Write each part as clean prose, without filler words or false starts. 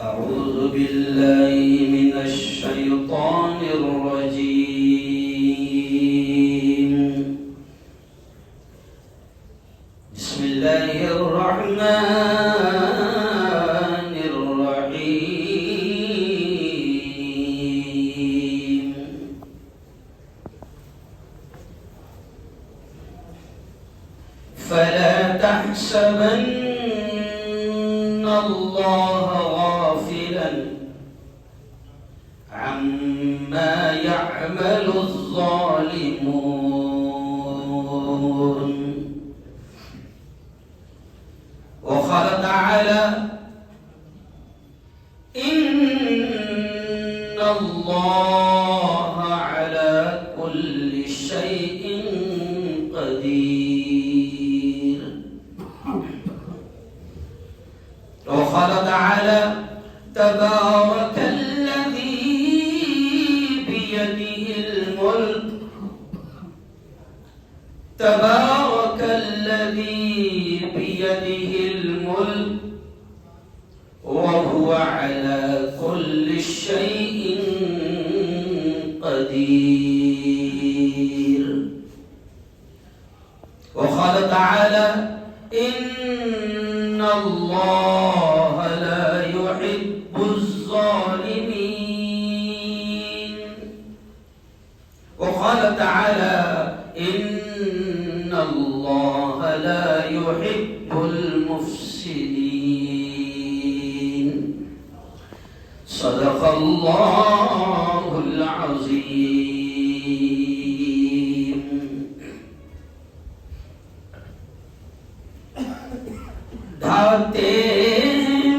أعوذ بالله من الشيطان الرجيم. بسم الله الرحمن الرحيم. فلا تحسبن الله غافلا عما يعمل الظالمون. وقال تعالى: إن الله على كل شيء قدير. وقال تعالى: تبارك الذي بيده الملك تبارك الذي بيده الملك وهو على كل شيء قدير. وقال تعالى: إن الله لا يحب الظالمين. وقال تعالى: إن الله لا يحب المفسدين. صدق الله العظيم. ڈھاتے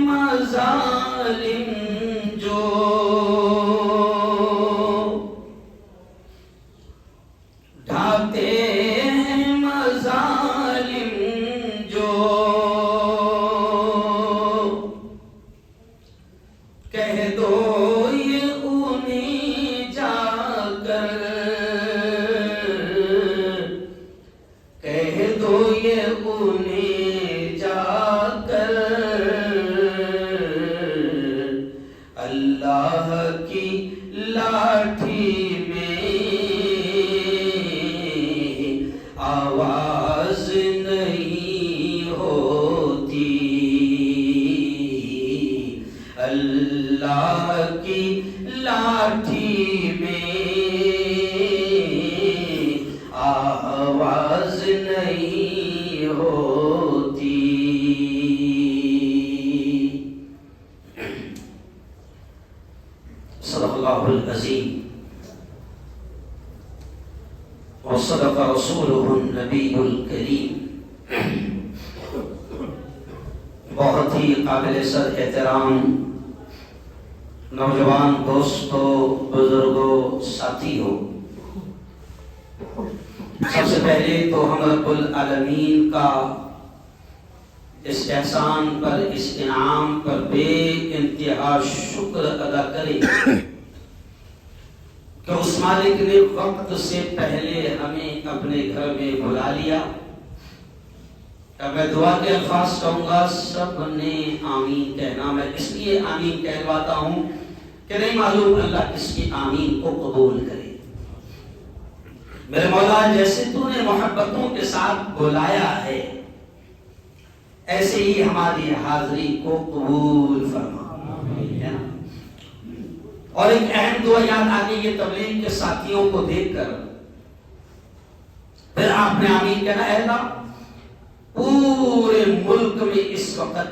مظالم جو ڈھاتے مظالم جو کہہ دو یہ انہیں جا کر کہہ دو یہ انہیں جا اللہ کی لاٹھی میں آواز نہیں ہوتی. اللہ کی لاٹھی میں آواز نہیں ہوتی. صدق اللہ العظیم وصدق رسولہ النبی الکریم. بہت ہی قابل صد احترام نوجوان دوستوں، بزرگوں، ساتھیوں، سب سے پہلے تو ہم رب العالمین کا اس احسان پر، اس انعام پر بے انتہا شکر ادا کریں کہ اس مالک نے وقت سے پہلے ہمیں اپنے گھر میں بلا لیا. اب میں دعا کے الفاظ کہوں گا، سب نے آمین کہنا. میں اس لیے آمین کہلواتا ہوں کہ نہیں معلوم اللہ کس کی آمین کو قبول کرے. میرے مولا، جیسے تو نے محبتوں کے ساتھ بلایا ہے، ایسے ہی ہماری حاضری کو قبول فرما. اور ایک اہم دعا یاد آ گئی ہے تبلیغ کے ساتھیوں کو دیکھ کر. پھر آپ نے آمین کہنا. اے اللہ، پورے ملک میں اس وقت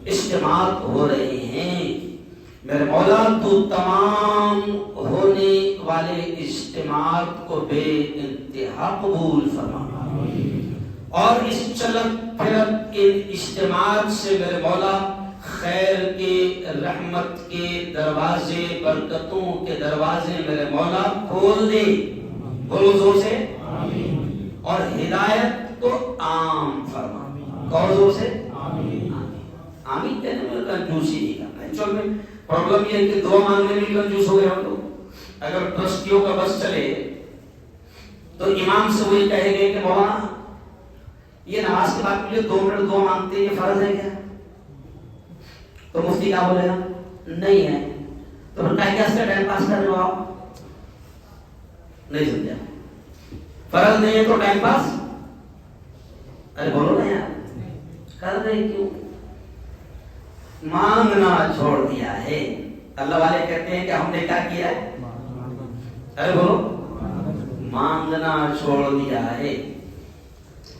اجتماعات ہو رہے ہیں، میرے مولا تو تمام ہونے والے اجتماعات کو بے انتہا قبول فرما. اور اس چلت پھرت کے اجتماعات سے میرے مولا خیر کے، رحمت کے دروازے، برکتوں کے دروازے میرے مولا کھول دے. بولو زور سے آمین. اور ہدایت کو عام فرما. اور زور سے آمین. آمین کہنے میں کنجوسی نہیں کرنا. ایکچوئل میں پرابلم یہ ہے کہ دعا مانگنے میں کنجوس ہو گئے ہم لوگ. اگر ٹرسٹیوں کا بس چلے تو امام سے وہی کہے گے کہ مولانا یہ نماز کے بعد مجھے 2 منٹ دعا مانگتے ہیں، یہ فرض ہے کیا؟ تو مفتی کیا بولے گا؟ نہیں ہے. تو پھر کیسے ٹائم پاس کر رہے ہو آپ؟ نہیں سمجھا؟ فرض نہیں ہے تو ٹائم پاس ارے بولو نا یار کر رہے کیوں؟ مانگنا چھوڑ دیا ہے. اللہ والے کہتے ہیں کہ ہم نے کیا کیا ہے؟ ارے بولو مانگنا چھوڑ دیا ہے.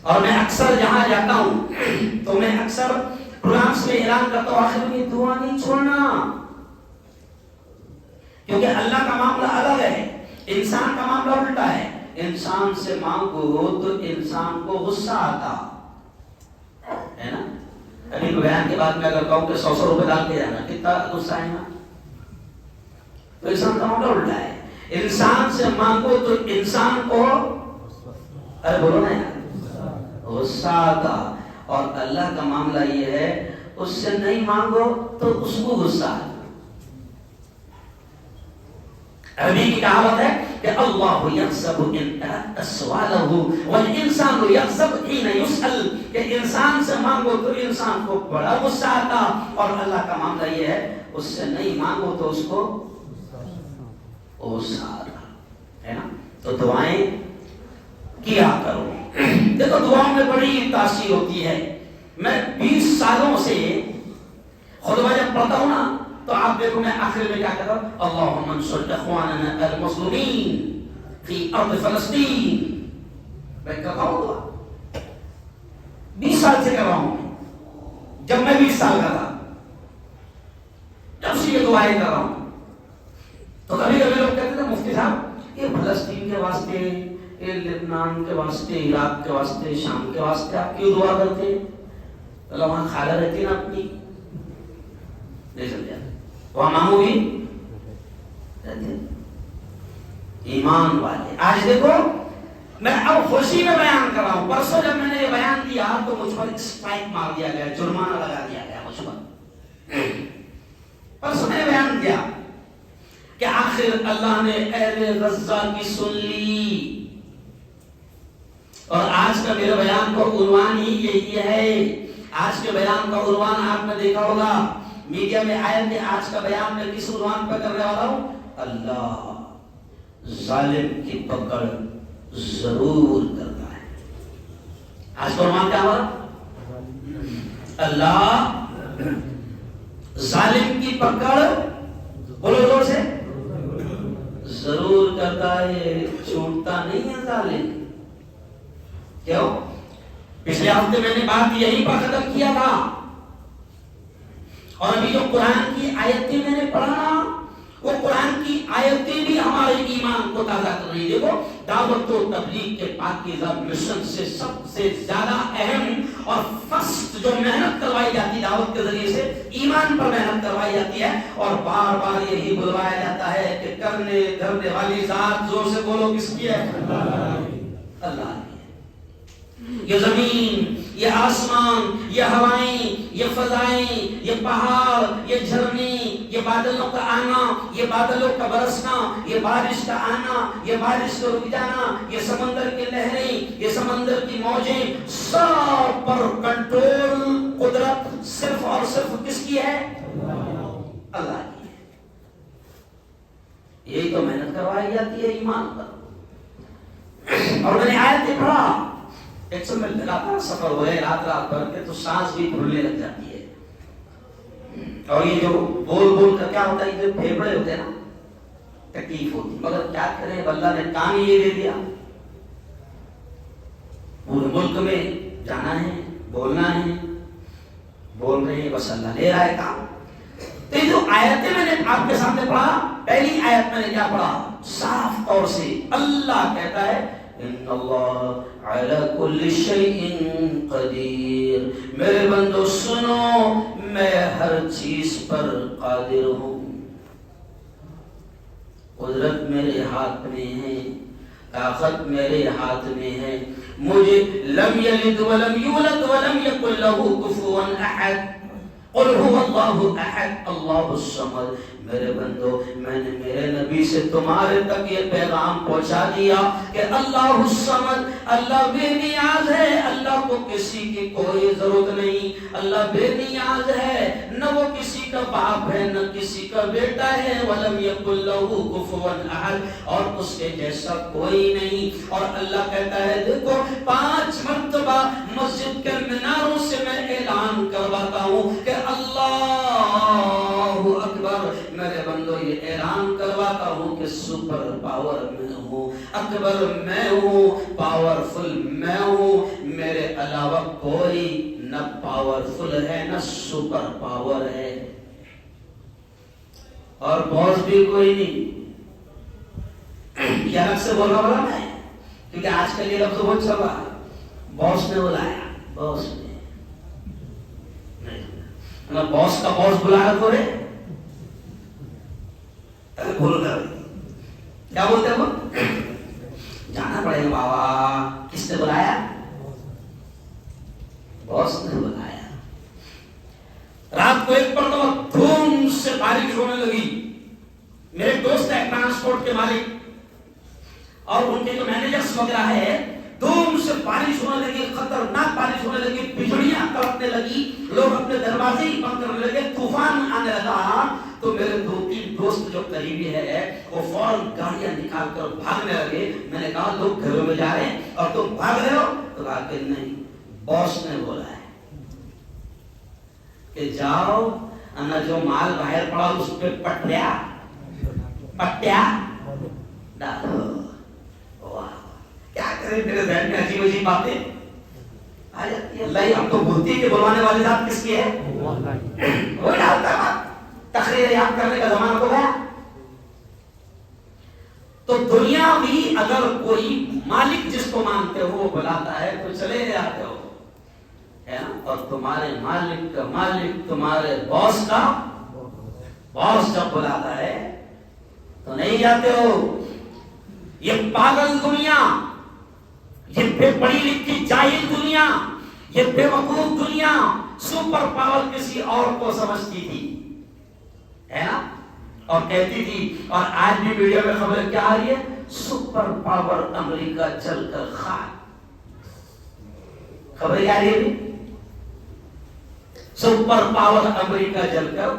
اور میں اکثر جہاں جاتا ہوں تو میں اکثر پروگرامس میں اعلان کرتا ہوں آخر میں دعا نہیں چھوڑنا، کیونکہ اللہ کا معاملہ الگ ہے، انسان کا معاملہ الٹا ہے. انسان سے مانگو تو انسان کو غصہ آتا ہے نا. ابھی بیان کے بعد میں اگر کہوں کہ 100 روپے ڈال کے جانا کتنا غصہ آئے گا؟ تو انسان کا معاملہ الٹا ہے. انسان سے مانگو تو انسان کو ارے بولو نا یار غصہ آتا. اور اللہ کا معاملہ یہ ہے اس سے نہیں مانگو تو اس کو غصہ آتا. عربی کی کہاوت ہے کہ اللہ یغضب ان اردت سؤالہ والانسان یغضب حین یسأل، کہ انسان سے مانگو تو انسان کو بڑا غصہ آتا، اور اللہ کا معاملہ یہ ہے اس سے نہیں مانگو تو اس کو غصہ آتا ہے نا. تو دعائیں کیا کرو. دیکھو دعاؤں میں بڑی تاثیر ہوتی ہے. میں 20 سالوں سے خطبہ جب پڑھتا ہوں نا تو آپ دیکھو میں آخر میں کیا کہتا ہوں؟ اللہم انصر اخواننا المظلومین فی ارض فلسطین. میں کہتا ہوں دعا 20 سال سے کر رہا ہوں. جب میں 20 سال کا تھا جب سے یہ دعائیں کر رہا ہوں تو کبھی کبھی لوگ کہتے تھے مفتی صاحب یہ فلسطین کے واسطے، یہ لبنان کے واسطے، عراق کے واسطے، شام کے واسطے آپ کیوں دعا کرتے؟ اللہ وہاں خالہ رہتی نا اپنی، نہیں سمجھا؟ وہاں ماموں بھی رہتے ایمان والے. آج دیکھو میں اب خوشی میں بیان کر رہا ہوں. پرسوں جب میں نے یہ بیان دیا تو مجھ پر اسٹرائک مار دیا گیا، جرمانہ لگا دیا گیا مجھ پر. پرسوں میں نے بیان دیا کہ آخر اللہ نے اہل غزہ کی سن لی. اور آج کا میرے بیان کا عنوان ہی یہی ہے. آج کے بیان کا عنوان آپ نے دیکھا ہوگا میڈیا میں آیا کہ آج کا بیان میں کس عنوان پر کرنے والا ہوں؟ اللہ ظالم کی پکڑ ضرور کرتا ہے. آج کا عنوان کیا ہوا؟ اللہ ظالم کی پکڑ بولو زور سے ضرور کرتا ہے، چھوٹتا نہیں ہے ظالم. کیوں؟ پچھلے ہفتے میں نے بات یہی پر ختم کیا تھا، اور ابھی جو قرآن کی آیتیں میں نے پڑھا وہ قرآن کی آیتیں بھی ہمارے ایمان کو تازہ کر رہی. دیکھو دعوت و تبلیغ کے پاکیزہ مشن سے سب سے زیادہ اہم اور فرسٹ جو محنت کروائی جاتی دعوت کے ذریعے سے ایمان پر محنت کروائی جاتی ہے. اور بار بار یہی بلوایا جاتا ہے کہ کرنے دھرنے والی ذات زور سے بولو کس کی ہے؟ اللہ. یہ زمین، یہ آسمان، یہ ہوائیں، یہ فضائیں، یہ پہاڑ، یہ جھرنے، یہ بادلوں کا آنا، یہ بادلوں کا برسنا، یہ بارش کا آنا، یہ بارش کا رک جانا، یہ سمندر کی لہریں، یہ سمندر کی موجیں، سب پر کنٹرول قدرت صرف اور صرف کس کی ہے؟ اللہ کی ہے. یہی تو محنت کروائی جاتی ہے ایمان پر. اور میں نے آیت پڑھا ایک سو میں لگاتار سفر ہوئے رات بھر کے تو سانس بھی بھولنے لگ جاتی ہے. اور یہ جو بول بول کر کیا ہوتا ہے جو پھیپڑے ہوتے ہیں نا تکلیف ہوتی. مگر کیا کریں اللہ نے کام یہ دے دیا. پورے ملک میں جانا ہے، بولنا ہے، بول رہے ہیں بس اللہ لے رہا ہے کام. تو یہ جو آیتیں میں نے آپ کے سامنے پڑھا، پہلی آیت میں نے کیا پڑھا؟ صاف طور سے اللہ کہتا ہے ان اللہ علی کل شیء قدیر. میرے بندو سنو میں ہر چیز پر قادر ہوں. قدرت میرے ہاتھ میں ہے، طاقت میرے ہاتھ میں ہے. مجھے لم یلد ولم یولد ولم یکن لہ کفوا احد. قل هو اللہ احد اللہ الصمد. میرے بندو میں نے میرے نبی سے تمہارے تک یہ پیغام پہنچا دیا کہ اللہ الصمد، اللہ بے نیاز ہے. اللہ کو کسی کی کوئی ضرورت نہیں. اللہ بے نیاز ہے، نہ وہ کسی کا باپ ہے نہ کسی کا بیٹا ہے، وَلَمْ يَكُنْ لَهُ كُفُوًا أَحَدٌ، اور اس کے جیسا کوئی نہیں۔ اور اللہ کہتا ہے دیکھو 5 مرتبہ مسجد کے میناروں سے میں اعلان کرواتا ہوں کہ اللہ اکبر، میرے بندو یہ اعلان کرواتا ہوں کہ سپر پاور میں ہوں، اکبر میں ہوں، پاورفل میں ہوں، میرے علاوہ کوئی نہ پاورفل ہے نہ سپر پاور ہے، اور باس بھی کوئی نہیں۔ یہ الگ سے بول رہا میں، کیونکہ آج کل یہ لفظ بہت چل رہا ہے، باس نے بلایا، باس نے باس کا باس بلایا تو رے بول کر کیا بولتے ہیں وہ، جانا پڑے گا بابا، کس نے بلایا؟ باس نے بلایا۔ رات کو ایک مرتبہ دھوم سے بارش ہونے لگی، میرے دوست ہے ٹرانسپورٹ کے مالک اور ان کے جو مینیجرز وغیرہ ہے، دھوم سے بارش ہونے لگی، خطرناک بارش ہونے لگی، بجلیاں کڑکنے لگی، لوگ اپنے دروازے ہی بند کرنے لگے، طوفان آنے لگا۔ تو میرے 2-3 دوست جو قریبی ہے وہ فوراً گاڑیاں نکال کر بھاگنے لگے۔ میں نے کہا لوگ گھروں میں جا رہے ہیں اور تم بھاگ رہے ہو؟ تو کہا کہ نہیں، باس نے بولا ہے کہ جاؤ انا جو مال باہر پڑا اس پہ پٹیا ڈالو۔ کیا کریں، میرے ذہن میں عجیب عجیب باتیں آ جاتی ہے۔ اللہ ہم تو بھولتی ہے کہ بلوانے والی ذات کس کی ہے، وہ ڈالتا ہے۔ تقریر یاد کرنے کا زمانہ تو گیا۔ تو دنیا بھی اگر کوئی مالک جس کو مانتے ہو وہ بلاتا ہے تو چلے جاتے ہو، ہے نا، اور تمہارے مالک کا مالک تمہارے باس کا باس جب بلاتا ہے تو نہیں جاتے ہو۔ یہ پاگل دنیا، یہ بے پڑھی لکھی جاہل دنیا، یہ بے وقوف دنیا سپر پاور کسی اور کو سمجھتی تھی، ہے نا، اور کہتی تھی، اور آج بھی میڈیا میں خبریں کیا آ رہی ہے، سپر پاور امریکہ چل کر خاک۔ خبریں کیا آ رہی ہے، سپر پاور امریکہ جل کر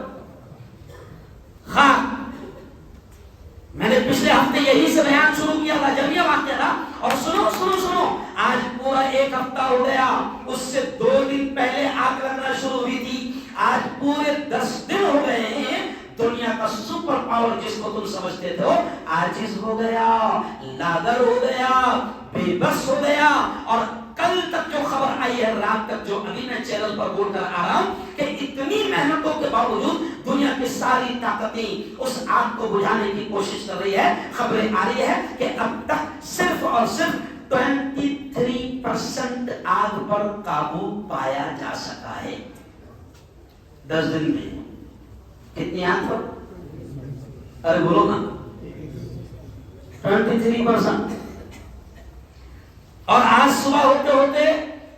خاک۔ میں نے پچھلے ہفتے یہی سے بیان شروع کیا تھا جب یہ واقعہ تھا، اور سنو سنو سنو، آج پورا 1 ہفتہ ہو گیا، اس سے 2 دن پہلے آگ لگنا شروع ہوئی تھی، آج پورے 10 دن ہو گئے ہیں۔ دنیا کا سپر پاور جس کو تم سمجھتے تھے عاجز ہو گیا، لاغر ہو گیا، بے بس ہو گیا، اور کل تک جو خبر آئی ہے، رات تک جو ابھی میں چینل پر بول کر آ رہا ہوں کہ اتنی محنتوں کے باوجود دنیا کی ساری طاقتیں اس آگ کو بجھانے کی کوشش کر رہی ہے، خبریں آ رہی ہے کہ اب تک صرف اور صرف 23% آگ پر قابو پایا جا سکا ہے 10 دن میں۔ کتنی آگ پر؟ ارے بولو نا، 23%۔ اور آج صبح ہوتے ہوتے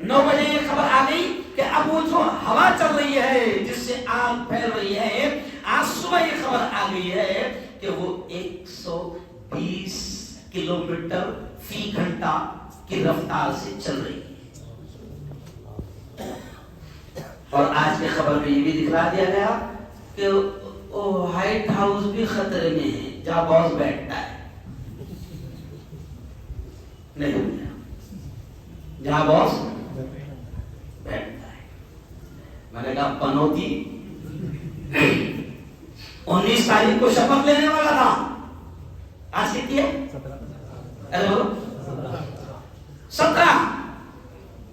9 بجے یہ خبر آ گئی کہ اب وہ جو ہوا چل رہی ہے جس سے آگ پھیل رہی ہے، آج صبح یہ خبر آ گئی ہے کہ وہ 120 کلومیٹر فی گھنٹہ کی رفتار سے چل رہی ہے۔ اور آج کی خبر میں یہ بھی دکھلا دیا گیا کہ وائٹ ہاؤس بھی خطرے میں ہے، جہاں باس بیٹھتا ہے، نہیں جہاں باس بیٹھتا ہے۔ میں نے کہا پنوتی 19 تاریخ کو شپث لینے والا تھا، آج کتنی ہے؟ 17۔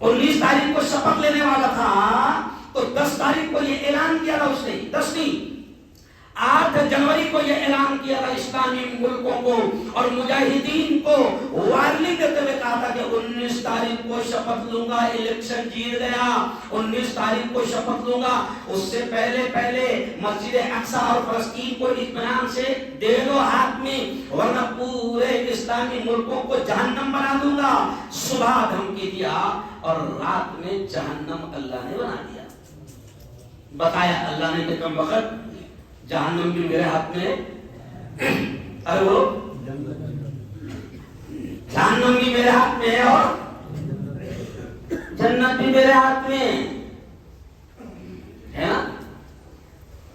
19 تاریخ کو شپث لینے والا تھا تو 10 تاریخ کو یہ اعلان کیا تھا اس نے، 10 نہیں 8 جنوری کو یہ اعلان کیا تھا اسلامی ملکوں کو اور مجاہدین کو وارننگ دیتے ہوئے کہا تھا کہ 19 تاریخ کو شپث لوں گا، الیکشن جیت گیا، 19 تاریخ کو شپث لوں گا، اس سے پہلے مسجد اقصی اور فلسطین کو اطمینان سے دے دو ہاتھ میں، ورنہ پورے اسلامی ملکوں کو جہنم بنا دوں گا۔ صبح دھمکی دیا اور رات میں جہنم اللہ نے بنا دیا۔ بتایا اللہ نے کہ کم وقت جہنم بھی میرے ہاتھ میں، ارے بولو جہنم بھی میرے ہاتھ میں ہے اور جنت بھی میرے ہاتھ میں ہے نا۔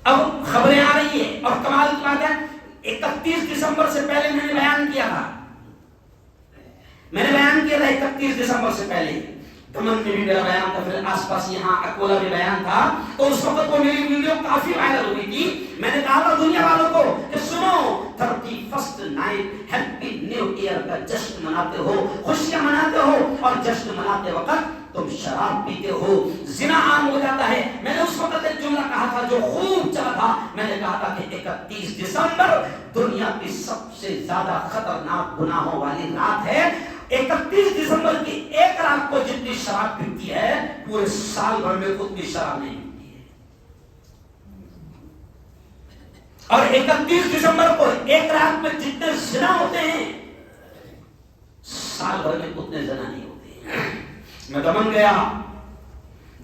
اب خبریں آ رہی ہے اور کمال کی بات ہے 31 دسمبر سے پہلے میں نے بیان کیا تھا 31 دسمبر سے پہلے دمن میں بھی میرا بیان تھا، پھر آس پاس یہاں اکولا بھی بیان تھا، تو اس وقت وہ میری ویڈیو کافی وائرل ہوئی تھی۔ میں نے کہا تھا دنیا والوں کو کہ سنو 31 نائٹ ہیپی نیو ایئر کا جشن مناتے ہو، خوشیاں مناتے ہو، اور جشن مناتے وقت تم شراب پیتے ہو، زنا عام ہو جاتا ہے۔ میں نے اس وقت ایک جملہ کہا تھا جو خوب چلا تھا، میں نے کہا تھا کہ 31 دسمبر دنیا کی سب سے زیادہ خطرناک گناہوں والی رات ہے۔ 31 دسمبر کی ایک رات کو جتنی شراب پیتی ہے پورے سال بھر میں اتنی شراب نہیں پیتی ہے، اور 31 دسمبر کو ایک رات میں جتنے زنا ہوتے ہیں سال بھر میں اتنے زنا نہیں ہوتے ہیں۔ میں دمن گیا،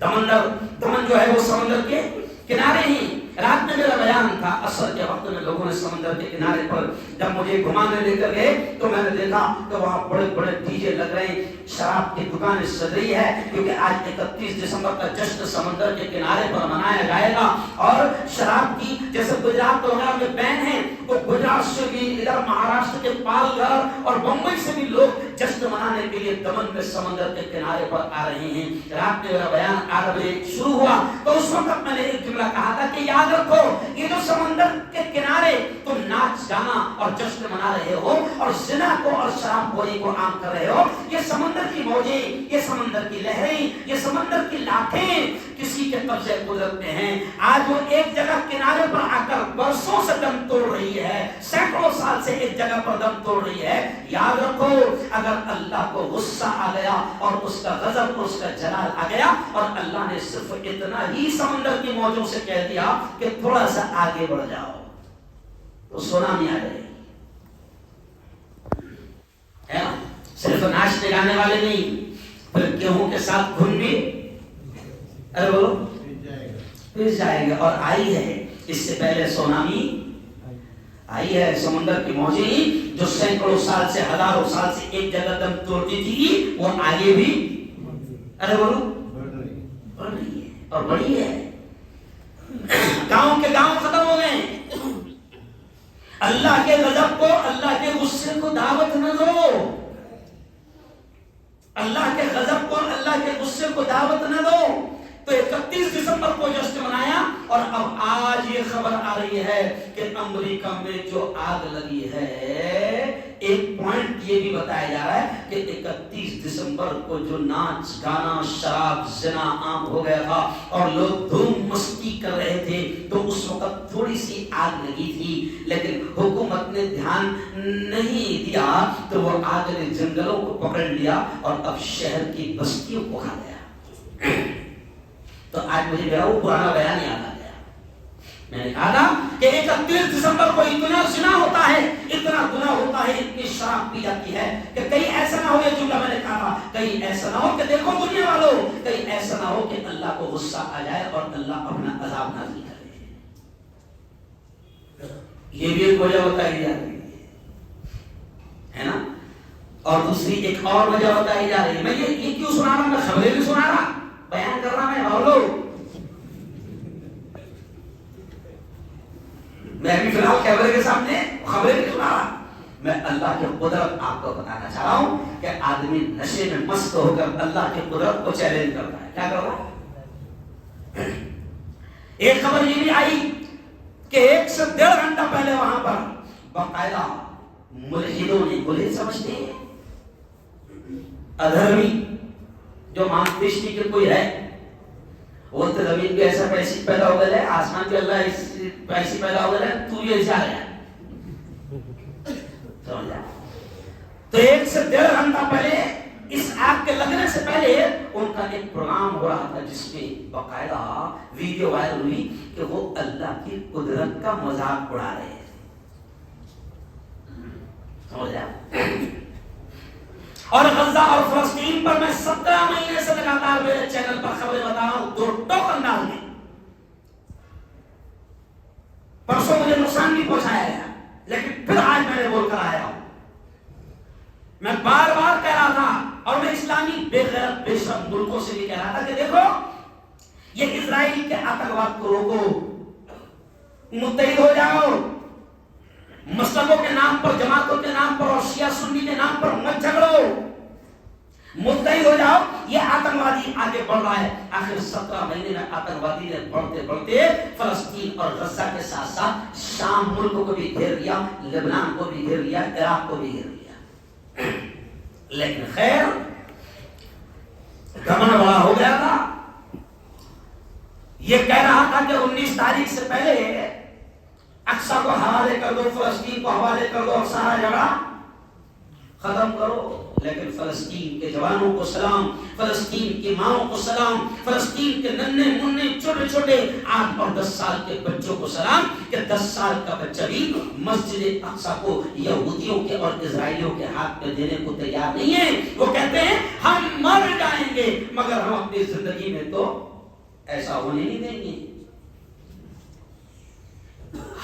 دمن جو ہے وہ سمندر کے کنارے ہی، رات میں میرا بیان تھا، عصر کے وقت میں لوگوں نے سمندر کے کنارے پر جب مجھے گھمانے لے کر گئے تو میں نے دیکھا کہ وہاں بڑے بڑے ڈی جے لگ رہے ہیں، شراب کی دکانیں سج رہی ہے، کیونکہ آج 31 دسمبر کا جشن سمندر کے کنارے پر منایا جائے گا۔ اور شراب کی جیسے گجرات وغیرہ میں بین ہے، تو گجرات سے بھی، ادھر مہاراشٹر کے پال گھر اور بمبئی سے بھی لوگ جشن منانے کے لیے دمن میں سمندر کے کنارے پر آ رہے ہیں۔ رات میں میرا بیان 8 بجے شروع ہوا تو اس وقت میں نے ایک جملہ کہا تھا کہ یاد رکھو یہ جو سمندر کے کنارے تم ناچ گانا اور جشن منا رہے ہو اور زنا کو اور شراب خوری کو عام کر رہے ہو، یہ سمندر کی موجیں، یہ سمندر کی لہریں، یہ سمندر کی لاٹھیں کسی کے قبضے قدرت میں ہیں۔ آج وہ ایک جگہ کنارے پر آ کر برسوں سے دم توڑ رہی ہے، سینکڑوں سال سے ایک جگہ پر دم توڑ رہی ہے۔ یاد رکھو اگر اللہ کو غصہ آ گیا اور اس کا غضب، اس کا جلال آ گیا اور اللہ نے صرف اتنا ہی سمندر کی موجوں سے کہہ دیا کہ تھوڑا سا آگے بڑھ جاؤ تو سونامی آ جائے گی، ہے نا؟ صرف ناچنے گانے والے نہیں، پھر گیہوں کے ساتھ گھن بھی ارے بولو پھر جائے گا، اور آئی ہے اس سے پہلے سونامی آئی ہے۔ سمندر کی موجیں جو سینکڑوں سال سے، ہزاروں سال سے ایک جگہ دم توڑتی تھی، وہ آگے بھی ارے بولو بڑھ رہی ہے اور بڑی ہے۔ گاؤں کے گاؤں ختم ہو گئے۔ اللہ کے غضب کو، اللہ کے غصے کو دعوت نہ دو، اللہ کے غضب کو، اللہ کے غصے کو دعوت نہ دو۔ تو 31 دسمبر کو جشن منایا، اور اب آج یہ خبر آ رہی ہے کہ امریکہ میں جو آگ لگی ہے، ایک پوائنٹ یہ بھی بتایا جا رہا ہے کہ 31 دسمبر کو جو ناچ گانا شراب زنا عام ہو گیا تھا اور لوگ دھوم مستی کر رہے تھے، تو اس وقت تھوڑی سی آگ لگی تھی، لیکن حکومت نے دھیان نہیں دیا تو وہ آگ نے جنگلوں کو پکڑ لیا اور اب شہر کی بستیوں کو کھا گیا۔ تو آج مجھے میرا وہ پرانا بیان یاد آ گیا۔ میں نے کہا تھا کہ 31 دسمبر کو اتنا زنا ہوتا ہے، اتنا گناہ ہوتا ہے، اتنی شراب پی جاتی ہے کہ کہیں ایسا نہ ہو، یہ جملہ میں نے کہا تھا، کہیں ایسا نہ ہو کہ دیکھو دنیا والوں، کہیں ایسا نہ ہو کہ اللہ کو غصہ آ جائے اور اللہ اپنا عذاب نازل کرے۔ یہ بھی ایک وجہ بتائی جا رہی ہے نا، اور دوسری ایک اور وجہ بتائی جا رہی ہے۔ میں یہ کیوں سنا رہا ہوں؟ میں خبریں بھی سنا رہا، بیان کر رہا میں، اور لوگ میں بھی فی الحال کیمرے کے سامنے خبریں بھی سنا رہا۔ میں اللہ کی قدرت آپ کو بتانا چاہ رہا ہوں کہ آدمی نشے میں مست ہو کر اللہ کی قدرت کو چیلنج کرتا ہے۔ کیا کر رہا ہے؟ ایک خبر یہ بھی آئی کہ 1 سے 1.5 گھنٹہ پہلے وہاں پر باقاعدہ ملحدوں نے، ملحد سمجھتے ہیں ادھرمی، جو مانتشتی کے کوئی ہے، وہ تو زمین کے ایسا پیسی پیدا ہو گیا ہے، آسمان کے اللہ پیسی پیدا ہو گیا ہے، تو یہ ایسا ہے سمجھا؟ تو 1 سے 1.5 گھنٹہ پہلے اس آگ کے لگنے سے پہلے ان کا ایک پروگرام ہو رہا تھا جس میں باقاعدہ ویڈیو وائرل ہوئی کہ وہ اللہ کی قدرت کا مذاق اڑا رہے تھے، سمجھا؟ اور غزہ اور فلسطین پر میں 17 مہینے سے لگاتار میرے چینل پر خبریں بتا رہا ہوں، 2 ٹوک انداز میں۔ پرسوں مجھے نقصان بھی پہنچایا گیا، لیکن پھر آج میں نے بول کر آیا ہوں۔ میں بار بار کہہ رہا تھا، اور میں اسلامی بے غیرت بے شرم ملکوں سے بھی کہہ رہا تھا کہ دیکھو یہ اسرائیل کے آتنکواد کو روکو، متحد ہو جاؤ، مسلکوں کے نام پر، جماعتوں کے نام پر اور شیعہ سنی کے نام پر مت جھگڑو، متحد ہو جاؤ۔ یہ آتنوادی آگے بڑھ رہا ہے۔ آخر 17 مہینے میں آتنوادی نے بڑھتے بڑھتے فلسطین اور غزہ کے ساتھ ساتھ شام ملک کو بھی گھیر لیا، لبنان کو بھی گھیر لیا، عراق کو بھی گھیر لیا۔ لیکن خیر گھمنڈ بڑا ہو گیا تھا، یہ کہہ رہا تھا کہ 19 تاریخ سے پہلے اقصی کو حوالے کر دو، فلسطین کو حوالے کر دو اور سارا جھگڑا ختم کرو۔ لیکن فلسطین کے جوانوں کو سلام، فلسطین کی ماؤں کو سلام، فلسطین کے ننھے منھے چھوٹے چھوٹے 8 اور 10 سال کے بچوں کو سلام کہ 10 سال کا بچہ بھی مسجد اقصی کو یہودیوں کے اور اسرائیلیوں کے ہاتھ میں دینے کو تیار نہیں ہے۔ وہ کہتے ہیں ہم مر جائیں گے مگر ہم اپنی زندگی میں تو ایسا ہونے نہیں دیں گے۔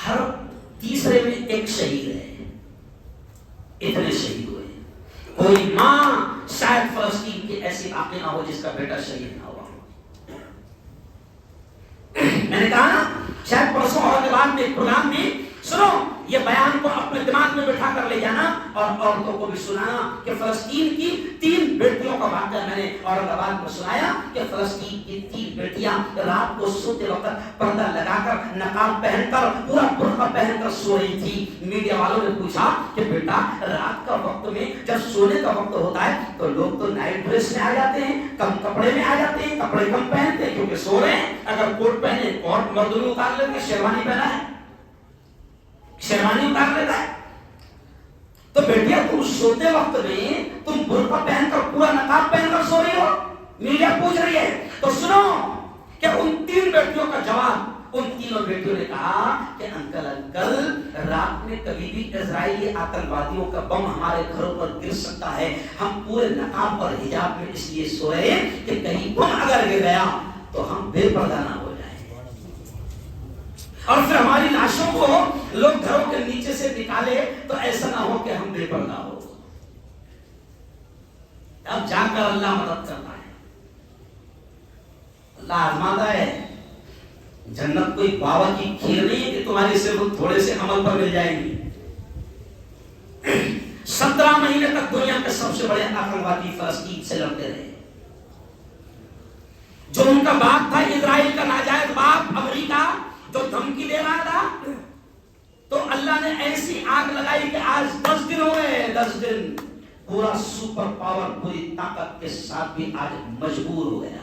ہر تیسرے میں ایک شہید ہے، اتنے شہید ہوئے۔ کوئی ماں شاید فلسطین کی ایسی واقع نہ ہو جس کا بیٹا شہید نہ ہوا۔ میں نے کہا نا شاید پرسوں اورنگاباد میں ایک پروگرام میں، سنو یہ بیان کو اپنے دماغ میں بٹھا کر لے جانا اور عورتوں کو بھی سنانا کہ فلسطین کی 3 بیٹیوں کا واقعہ میں نے اورنگاباد میں سنایا کہ فلسطین کی 3 بیٹیاں رات کو سوتے وقت پردہ لگا کر، نقاب پہن کر، پورا برقع پہن کر سو رہی تھی۔ میڈیا والوں نے پوچھا کہ بیٹا رات کا وقت میں جب سونے کا وقت ہوتا ہے تو لوگ تو نائٹ ڈریس میں آ جاتے ہیں، کم کپڑے میں آ جاتے ہیں، کپڑے کم پہنتے ہیں کیونکہ سو رہے ہیں۔ اگر کوٹ پہنے کوٹ مردوں اتار لیتے، شیروانی پہنا ہے شیروانی اتار لیتا ہے۔ تو بیٹیا تم سوتے وقت میں تم برقع پہن کر، پورا نقاب پہن کر سو رہی ہو، میڈیا پوچھ رہی ہے۔ تو سنو کہ ان 3 بیٹیوں کا جواب، ان تینوں بیٹیوں نے کہا کہ انکل رات میں کبھی بھی اسرائیلی آتنوادیوں کا بم ہمارے گھروں پر گر سکتا ہے، ہم پورے نقاب اور حجاب میں اس لیے سو رہے ہیں کہ کہیں بم اگر گر گیا تو ہم بے پردہ نہ ہو جائیں اور پھر ہماری لاشوں کو لوگ گھروں کے نیچے سے نکالے تو ایسا نہ ہو کہ ہم بے پردہ ہو۔ اب جا کر اللہ مدد کرتا ہے، اللہ آزماتا ہے۔ جنت کوئی باوا کی کھیر نہیں ہے کہ تمہاری صرف تھوڑے سے عمل پر مل جائے گی۔ 17 مہینے تک دنیا کے سب سے بڑے آتنکوادی فلسطین سے لڑتے رہے۔ جو ان کا باپ تھا اسرائیل کا ناجائز باپ امریکہ جو دھمکی دے رہا تھا، تو اللہ نے ایسی آگ لگائی کہ آج 10 دن ہو گئے، 10 دن پورا سپر پاور پوری طاقت کے ساتھ بھی آج مجبور ہو گیا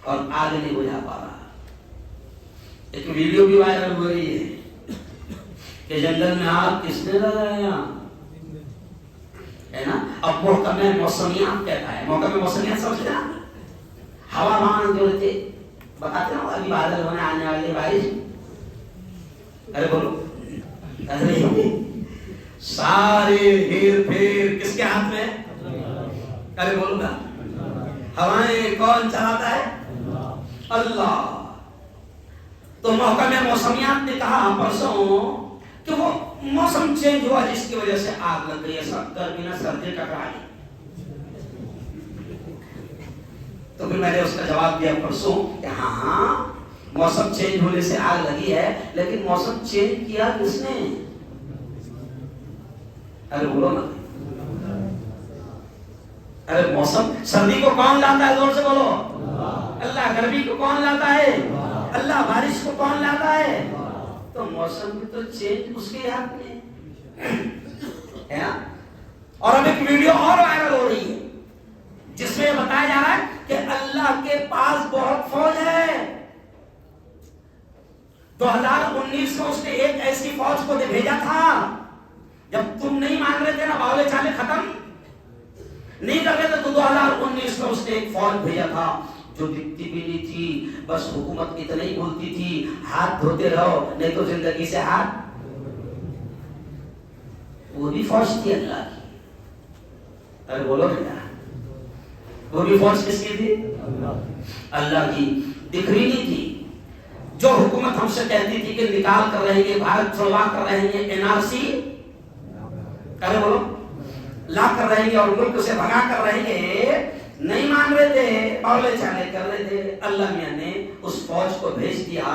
اور آگ نہیں بجھا پا رہا۔ ایک ویڈیو بھی وائرل ہو رہی ہے کہ جنگل میں آگ کس نے لگایا ہے نا۔ اب محکمہ موسمیات کہتا ہے، محکمہ موسمیات سمجھتے نا، ہوا مان جو رہتے بتاتے نا ابھی بادل ہونے آنے والے بارش، ارے بولو، ارے سارے ہیر پھیر کس کے ہاتھ میں؟ ارے بولو نا، ہوائیں کون چلاتا ہے؟ اللہ۔ تو محکمہ موسمیات نے کہا پرسوں کہ وہ موسم چینج ہوا جس کی وجہ سے آگ لگ گئی، ایسا گرمی نہ سردی ٹکرائی۔ تو پھر میں نے اس کا جواب دیا پرسوں کہ ہاں موسم چینج ہونے سے آگ لگی ہے، لیکن موسم چینج کیا کس نے؟ ارے بولو نا، ارے موسم، سردی کو کون لاتا ہے؟ زور سے بولو اللہ۔ گرمی کو کون لاتا ہے؟ اللہ۔ بارش کو کون لاتا ہے؟ تو موسم بھی تو چینج اس کے ہاتھ میں ہے۔ اور اب ایک ویڈیو اور وائرل ہو رہی ہے جس میں بتایا جا رہا ہے کہ اللہ کے پاس بہت فوج ہے۔ 2019 میں اس نے ایک ایسی فوج کو بھیجا تھا جب تم نہیں مان رہے تھے نا، باولے چالے ختم نہیں کر رہے تھے، تو 2019 میں اس نے ایک فوج بھیجا تھا جو دکھتی بھی نہیں تھی، بس حکومت اتنا ہی بولتی تھی ہاتھ دھوتے رہو نہیں تو زندگی سے ہاتھ۔ وہ بھی فوج تھی اللہ کی۔ ارے بولو بیٹا، وہ بھی فوج کس کی تھی؟ اللہ کی۔ دکھ رہی نہیں تھی۔ جو حکومت ہم سے کہتی تھی کہ نکال کر رہیں گے، بھارت چھوڑوا کر رہیں گے، NRC ارے بولو لا کر رہیں گے اور ملک سے بھگا کر رہیں گے، نہیں مان رہے تھے، بولے چالے کر رہے تھے، اللہ میاں نے اس فوج کو بھیج دیا،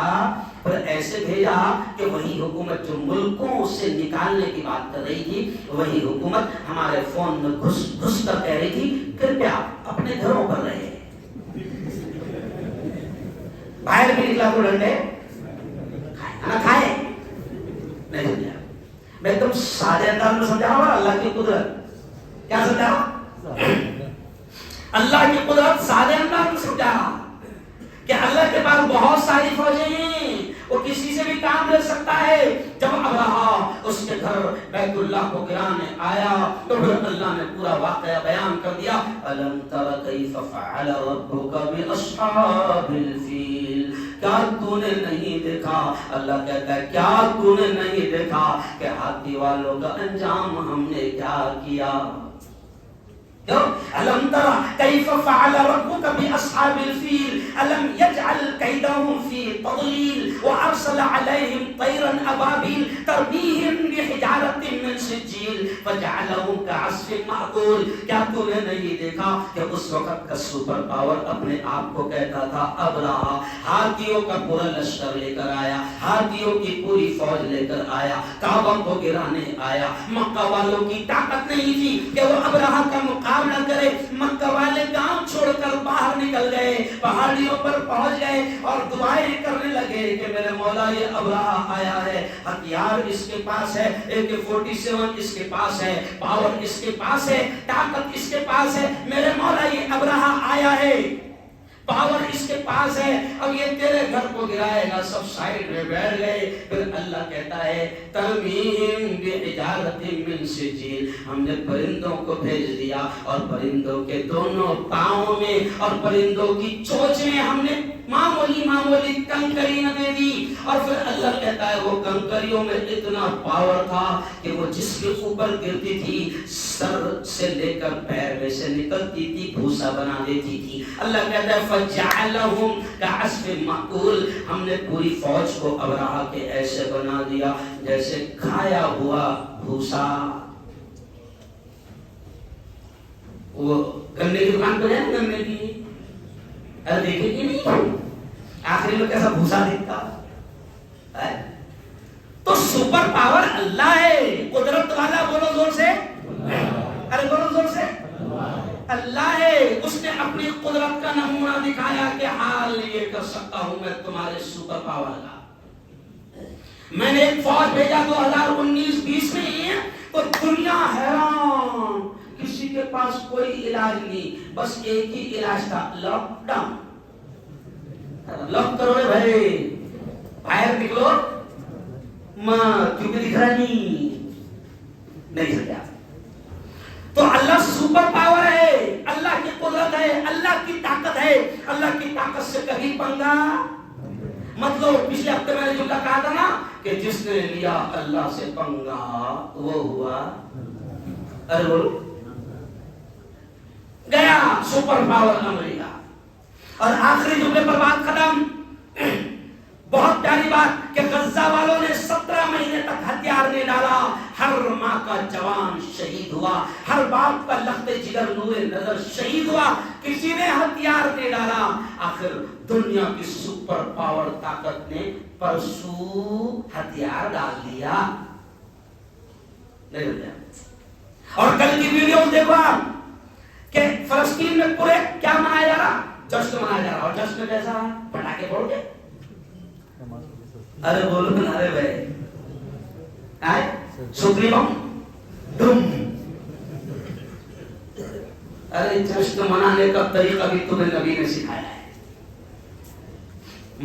پر ایسے بھیجا کہ وہی حکومت جو ملکوں سے نکالنے کی بات کر رہی تھی، وہی حکومت ہمارے فون میں گھس گھس کر کہہ رہی تھی کرپیا اپنے گھروں پر رہے، باہر بھی نکلا تو ڈنڈے کھانا کھائے نہیں سمجھا۔ میں ایک دم سادے انداز میں سمجھا رہا ہوں اللہ کی قدرت، کیا سمجھا؟ اللہ کی قدرت سادے انداز میں سمجھا کہ اللہ کے پاس بہت ساری فوجیں ہیں، وہ کسی سے بھی کام لے سکتا ہے۔ جب ابرہا اس کے گھر بیت اللہ کو گرانے آیا تو پھر اللہ نے پورا واقعہ بیان کر دیا، الم تر کیف فعل ربک باصحاب الفیل، کیا تو نے نہیں دیکھا، اللہ کہتا ہے کیا تو نے نہیں دیکھا کہ ہاتھی والوں کا انجام ہم نے کیا کیا۔ الم تر کیف فعل ربک باصحاب الفیل الم یجعل کیدهم فی تضلیل وارسل علیہم طیرا ابابیل ترمیہم بحجارۃ من سجیل فجعلهم کعصف مأکول۔ کیا تو نے نہیں دیکھا کہ اس وقت کا سپر پاور اپنے آپ کو کہتا تھا ابرہا، ہاتھیوں کا پورا لشکر لے کر آیا، ہاتھیوں کی پوری فوج لے کر آیا، کعبہ کو گرانے آیا۔ مکہ والوں کی طاقت نہیں تھی کہ وہ ابرہا کا مقابلہ کرے، مکہ والے گاؤں چھوڑ کر باہر نکل گئے، پہاڑیوں پر پہنچ گئے اور دعائیں کرنے لگے کہ میرے مولا یہ ابرہا آیا ہے، ہتھیار اس کے پاس ہے، AK-47 اس کے پاس ہے، پاور اس کے پاس ہے، طاقت اس کے پاس ہے، میرے مولا یہ ابرہا آیا ہے، پاور اس کے پاس ہے، اب یہ تیرے گھر کو گرائے گا۔ سب سائڈ میں بیٹھ گئے۔ پھر اللہ کہتا ہے ترمیم بحجارۃ من سجیل، ہم نے پرندوں کو بھیج دیا اور پرندوں کے دونوں پاؤں میں اور پرندوں کی چونچ میں ہم نے معمولی کنکریاں دے دی، اور پھر اللہ کہتا ہے وہ کنکریوں میں اتنا پاور تھا کہ وہ جس کے اوپر گرتی تھی سر سے لے کر پیر میں سے نکلتی تھی بھوسا بنا دیتی تھی۔ اللہ کہتا ہے فجعلہم کعصف مأکول، ہم نے پوری فوج کو ابرہا کے ایسے بنا دیا جیسے کھایا ہوا بھوسا۔ وہ گنے کی دکان پہ جائیں گنے کی دیکھے کہ نہیں آخری میں کیسا بھوسا دیکھتا ہے۔ تو سپر پاور اللہ ہے، قدرت والا بولو زور سے، ارے بولو زور سے، اللہ ہے۔ اس نے اپنی قدرت کا نمونہ دکھایا کہ حال یہ کر سکتا ہوں میں تمہارے سپر پاور کا۔ میں نے ایک فوج بھیجا 2019-20 میں، تو دنیا حیران، کسی کے پاس کوئی علاج نہیں، بس ایک ہی علاج تھا، لاک ڈاؤن۔ لاک کرو رے بھائی، باہر نکلو ماں، کیونکہ دکھ رہا نہیں سمجھا۔ تو اللہ سپر پاور ہے، اللہ کی قدرت ہے، اللہ کی طاقت ہے، اللہ کی طاقت سے کہیں پنگا مطلب پچھلے ہفتے میں نے جملہ کہا تھا نا کہ جس نے لیا اللہ سے پنگا وہ ہوا، ارے بولو، گیا سپر پاور امریکہ۔ اور آخری جملے پر بات ختم، بہت پیاری بات کہ غزہ والوں نے 17 مہینے تک ہتھیار نہیں ڈالا، ہر ماں کا جوان شہید ہوا، ہر باپ کا لخت جگر نور نظر شہید ہوا، کسی نے ہتھیار نہیں ڈالا۔ آخر دنیا کی سپر پاور طاقت نے پرسوں ہتھیار ڈال دیا، نہیں ہوتا۔ اور کل کی ویڈیو دیکھو آپ کہ فلسطین میں پورے کیا منایا جا رہا، جشن منایا جا رہا، اور جشن میں کیسا پٹاخے پھوڑ کے، ارے بولو نا رے بھائی، آئے سکری بم ڈم۔ ارے جشن منانے کا طریقہ بھی تمہیں نبی نے سکھایا ہے،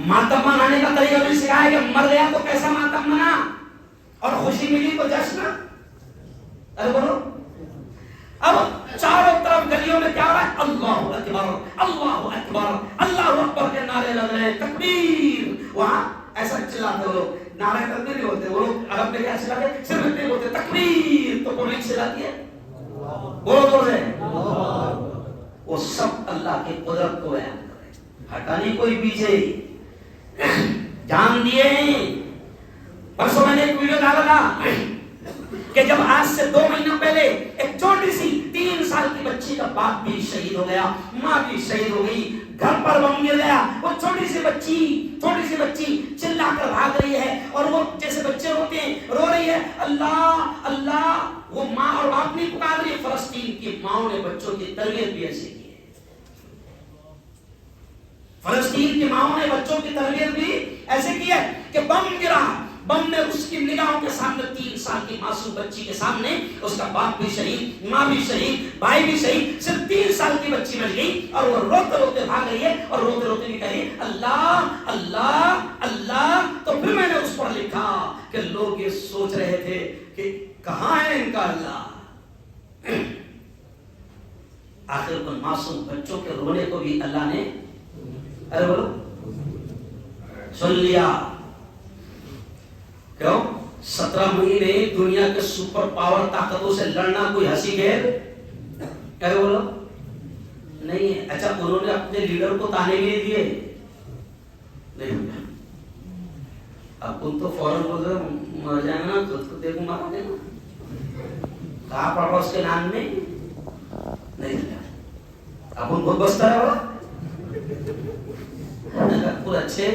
ماتم منانے کا طریقہ بھی سکھایا کہ مر گیا تو کیسا ماتم منا، اور خوشی ملی تو جشن۔ ارے بولو، اب چاروں طرف گلیوں میں کیا رہا ہے، اللہ اکبر اللہ اکبر اللہ اکبر کے نعرے لگ رہے ہیں، تکبیر۔ وہاں ایسا چلاتے ہو لوگ، نعرے تکبیر نہیں ہوتے، وہ لوگ عرب میں کیا چلاتے، صرف اتنے ہوتے تکبیر، تو پبلک چلاتی ہے بولو بولو سے، وہ سب اللہ کی قدرت کو بیان کر رہے، ہٹا نہیں کوئی پیچھے، جان دیے۔ پرسوں میں نے ایک ویڈیو ڈالا تھا، کہ جب آج سے 2 مہینہ پہلے ایک چھوٹی سی 3 سال کی بچی کا باپ بھی شہید ہو گیا، ماں بھی شہید ہو گئی، گھر پر بم گر گیا، وہ چھوٹی سی بچی چلا کر بھاگ رہی ہے، اور وہ جیسے بچے روتے ہیں رو رہی ہے اللہ اللہ. وہ ماں اور باپ نہیں پکار رہی. فلسطین کی ماؤں نے بچوں کی تربیت بھی ایسے کی ہے. فلسطین کی ماؤں نے بچوں کی تربیت بھی ایسے کی ہے کہ بم گرا، بم نے اس کی نگاہوں کے سامنے 3 سال کی معصوم بچی کے سامنے اس کا باپ بھی شہید، ماں بھی شہید، بھائی بھی شہید، صرف 3 سال کی بچی مر گئی، اور وہ روتے روتے بھاگ رہی ہے اور روتے روتے بھی کہے اللہ اللہ اللہ. تو پھر میں نے اس پر لکھا کہ لوگ یہ سوچ رہے تھے کہ کہاں ہے ان کا اللہ. آخر ان معصوم بچوں کے رونے کو بھی اللہ نے ارے بولو سن لیا. کیوں؟ 17 مہینے دنیا کے سپر پاور طاقتوں سے لڑنا کوئی ہنسی گیر کیا بولو نہیں ہے. اچھا انہوں نے اپنے لیڈر کو تانے بھی نہیں دیے نہیں. اب ان تو فوراً بول رہے مر جائے نا تو دیکھو مارا دینا کہاں پڑا اس کے نام میں نہیں. اب ان کو بستا ہے پورا اچھے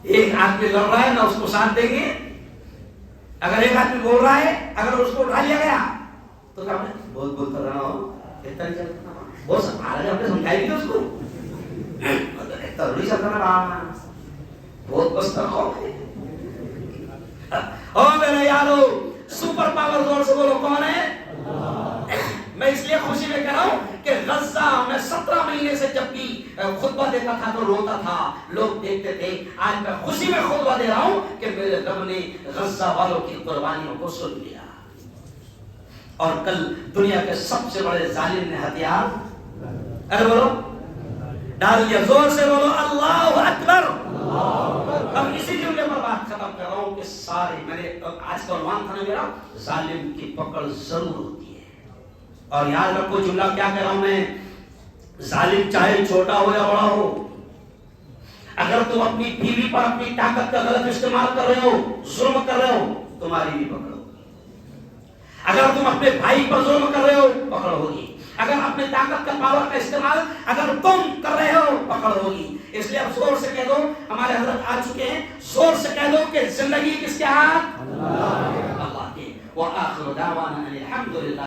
ایک آدمی لڑ رہا ہے نہ اس کو ساتھ دیں گے. اگر ایک آدمی بول رہا ہے اگر اس کو اٹھا لیا گیا تو کیا بہت بولتا رہا ہوں بہت ہم نے سمجھائی تھی اس کو تروڑی چلتا رہا بہت بستا ہو میرے یارو. سپر پاور زور سے بولو کون ہے؟ میں اس لیے خوشی میں کہہ رہا ہوں کہ غزہ میں 17 مہینے سے جب بھی خطبہ دیتا تھا تو روتا تھا، لوگ دیکھتے تھے. آج میں خوشی میں خطبہ دے رہا ہوں کہ میرے رب نے غزہ والوں کی قربانیوں کو سن لیا. اور کل دنیا کے سب سے بڑے ظالم نے ہتھیار ارے بولو ڈال دیا. زور سے بولو اللہ اکبر. اب اسی جملے پر بات ختم کر رہا ہوں کہ سارے میں نے آج کا عنوان تھا نا میرا ظالم کی پکڑ ضرور ہوتی ہے. اور یاد رکھو جملہ کیا کہہ رہا ہوں میں، ظالم چاہے چھوٹا ہو یا بڑا ہو، اگر تم اپنی بیوی پر اپنی طاقت کا غلط استعمال کر رہے ہو، ظلم کر رہے ہو، تمہاری بھی پکڑ ہوگی. اگر تم اپنے بھائی پر ظلم کر رہے ہو پکڑ ہوگی. اگر اپنے طاقت کا پاور کا استعمال اگر تم کر رہے ہو پکڑ ہوگی. اس لیے اب زور سے کہہ دو، ہمارے حضرت آ چکے ہیں، زور سے کہہ دو کہ زندگی کس کے ہاتھ؟ اللہ کے. وآخر دعوانا الحمدللہ.